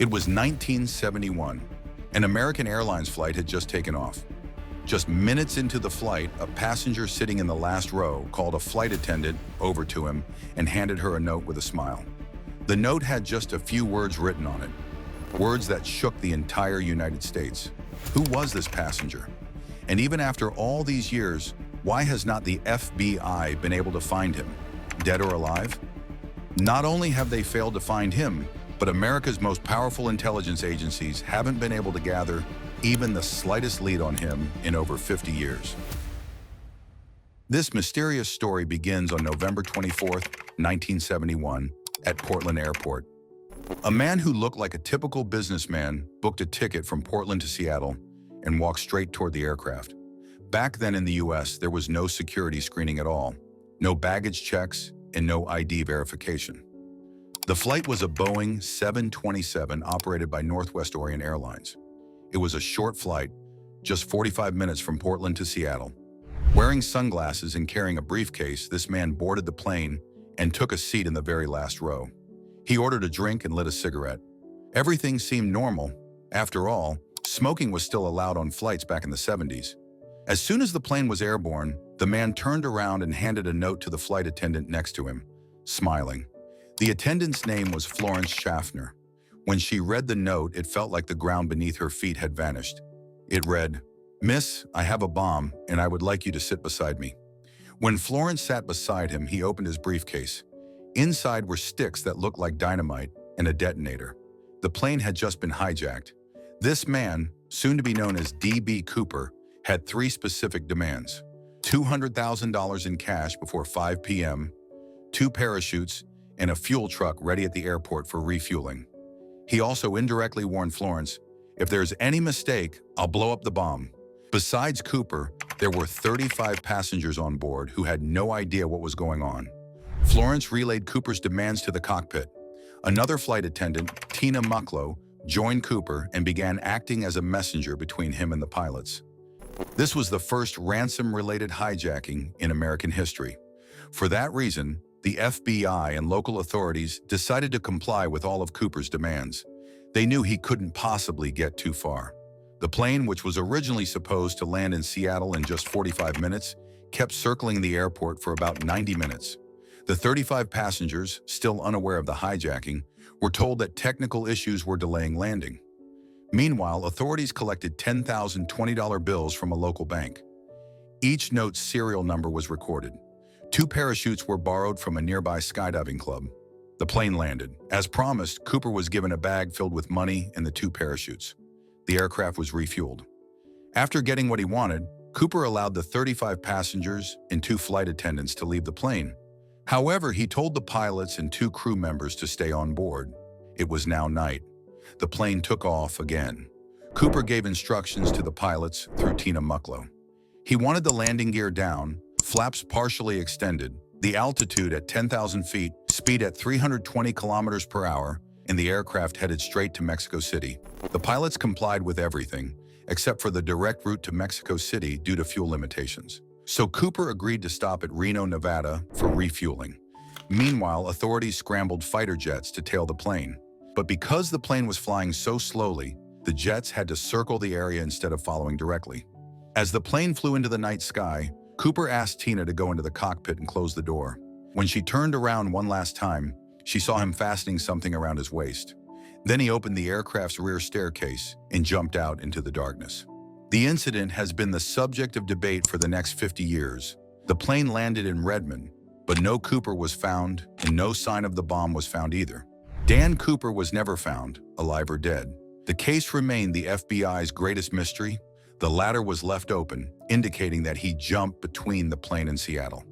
It was 1971. An American Airlines flight had just taken off. Just minutes into the flight, a passenger sitting in the last row called a flight attendant over to him and handed her a note with a smile. The note had just a few words written on it, words that shook the entire United States. Who was this passenger? And even after all these years, why has not the FBI been able to find him, dead or alive? Not only have they failed to find him, but America's most powerful intelligence agencies haven't been able to gather even the slightest lead on him in over 50 years. This mysterious story begins on November 24, 1971, at Portland Airport. A man who looked like a typical businessman booked a ticket from Portland to Seattle and walked straight toward the aircraft. Back then in the US, there was no security screening at all, no baggage checks, and no ID verification. The flight was a Boeing 727 operated by Northwest Orient Airlines. It was a short flight, just 45 minutes from Portland to Seattle. Wearing sunglasses and carrying a briefcase, this man boarded the plane and took a seat in the very last row. He ordered a drink and lit a cigarette. Everything seemed normal. After all, smoking was still allowed on flights back in the 70s. As soon as the plane was airborne, the man turned around and handed a note to the flight attendant next to him, smiling. The attendant's name was Florence Schaffner. When she read the note, it felt like the ground beneath her feet had vanished. It read, "Miss, I have a bomb, and I would like you to sit beside me." When Florence sat beside him, he opened his briefcase. Inside were sticks that looked like dynamite and a detonator. The plane had just been hijacked. This man, soon to be known as D.B. Cooper, had three specific demands: $200,000 in cash before 5 p.m., 2 parachutes, and a fuel truck ready at the airport for refueling. He also indirectly warned Florence, "If there's any mistake, I'll blow up the bomb." Besides Cooper, there were 35 passengers on board who had no idea what was going on. Florence relayed Cooper's demands to the cockpit. Another flight attendant, Tina Mucklow, joined Cooper and began acting as a messenger between him and the pilots. This was the first ransom-related hijacking in American history. For that reason, the FBI and local authorities decided to comply with all of Cooper's demands. They knew he couldn't possibly get too far. The plane, which was originally supposed to land in Seattle in just 45 minutes, kept circling the airport for about 90 minutes. The 35 passengers, still unaware of the hijacking, were told that technical issues were delaying landing. Meanwhile, authorities collected 10,000 $20 bills from a local bank. Each note's serial number was recorded. 2 parachutes were borrowed from a nearby skydiving club. The plane landed. As promised, Cooper was given a bag filled with money and the 2 parachutes. The aircraft was refueled. After getting what he wanted, Cooper allowed the 35 passengers and 2 flight attendants to leave the plane. However, he told the pilots and 2 crew members to stay on board. It was now night. The plane took off again. Cooper gave instructions to the pilots through Tina Mucklow. He wanted the landing gear down, flaps partially extended, the altitude at 10,000 feet, speed at 320 kilometers per hour, and the aircraft headed straight to Mexico City. The pilots complied with everything, except for the direct route to Mexico City due to fuel limitations. So Cooper agreed to stop at Reno, Nevada for refueling. Meanwhile, authorities scrambled fighter jets to tail the plane. But because the plane was flying so slowly, the jets had to circle the area instead of following directly. As the plane flew into the night sky, Cooper asked Tina to go into the cockpit and close the door. When she turned around one last time, she saw him fastening something around his waist. Then he opened the aircraft's rear staircase and jumped out into the darkness. The incident has been the subject of debate for the next 50 years. The plane landed in Redmond, but no Cooper was found and no sign of the bomb was found either. Dan Cooper was never found, alive or dead. The case remained the FBI's greatest mystery. The ladder was left open, indicating that he jumped between the plane and Seattle.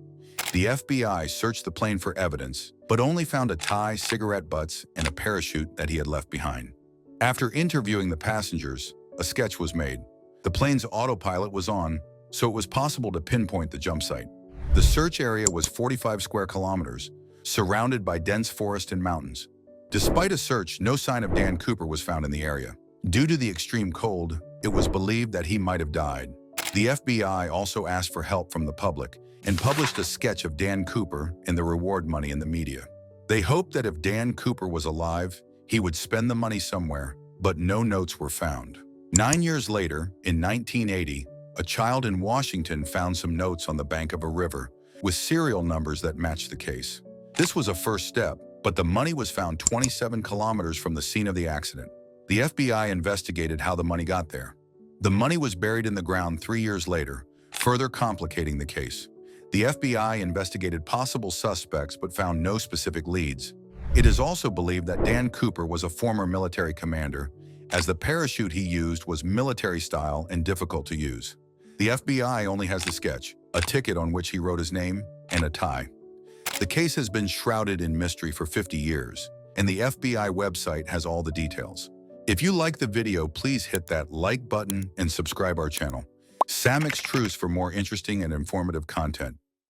The FBI searched the plane for evidence, but only found a tie, cigarette butts, and a parachute that he had left behind. After interviewing the passengers, a sketch was made. The plane's autopilot was on, so it was possible to pinpoint the jump site. The search area was 45 square kilometers, surrounded by dense forest and mountains. Despite a search, no sign of Dan Cooper was found in the area. Due to the extreme cold, it was believed that he might have died. The FBI also asked for help from the public and published a sketch of Dan Cooper and the reward money in the media. They hoped that if Dan Cooper was alive, He would spend the money somewhere, but no notes were found. 9 years later, in 1980, a child in Washington found some notes on the bank of a river with serial numbers that matched the case. This was a first step, but the money was found 27 kilometers from the scene of the accident. The FBI investigated how the money got there. The money was buried in the ground 3 years later, further complicating the case. The FBI investigated possible suspects but found no specific leads. It is also believed that Dan Cooper was a former military commander, as the parachute he used was military style and difficult to use. The FBI only has the sketch, a ticket on which he wrote his name, and a tie. The case has been shrouded in mystery for 50 years, and the FBI website has all the details. If you like the video, please hit that like button and subscribe our channel. Samix Truce for more interesting and informative content.